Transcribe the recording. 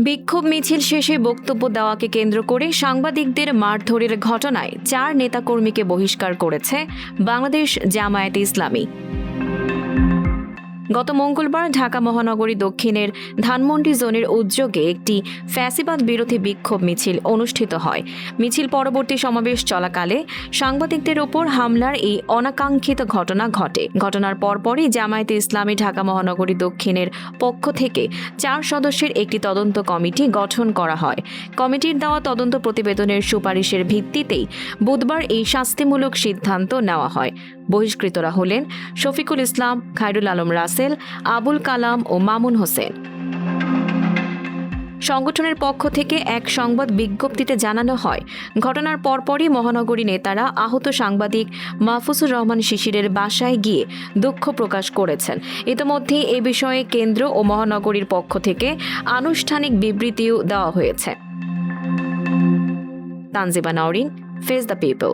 বিক্ষোভ মিছিল শেষে বক্তব্য দেওয়াকে কেন্দ্র করে সাংবাদিকদের মারধরের ঘটনায় 4 নেতাকর্মীকে বহিষ্কার করেছে বাংলাদেশ জামায়াতে ইসলামী। গত মঙ্গলবার ঢাকা মহানগরী দক্ষিণের ধানমন্ডি জোনের উদ্যোগে একটি ফ্যাসিবাদ বিরোধী বিক্ষোভ মিছিল অনুষ্ঠিত হয়। মিছিল পরবর্তী সমাবেশ চলাকালে সাংবাদিকদের ওপর হামলার এই অনাকাঙ্ক্ষিত ঘটনা ঘটে। ঘটনার পরপরই জামায়াতে ইসলামী ঢাকা মহানগরী দক্ষিণের পক্ষ থেকে 4 সদস্যের একটি তদন্ত কমিটি গঠন করা হয়। কমিটির দেওয়া তদন্ত প্রতিবেদনের সুপারিশের ভিত্তিতেই বুধবার এই শাস্তিমূলক সিদ্ধান্ত নেওয়া হয়। বহিষ্কৃতরা হলেন শফিকুল ইসলাম, খায়রুল আলম রাসেল, আবুল কালাম ও মামুন হোসেন। সংগঠনের পক্ষ থেকে এক সংবাদ বিজ্ঞপ্তিতে জানানো হয়, ঘটনার পরপরই মহানগরী নেতারা আহত সাংবাদিক মাহফুজুর রহমান শিশিরের বাসায় গিয়ে দুঃখ প্রকাশ করেছেন। ইতিমধ্যে এ বিষয়ে কেন্দ্র ও মহানগরীর পক্ষ থেকে আনুষ্ঠানিক বিবৃতিও দেওয়া হয়েছে। Tanjiba Nowrin, face the people.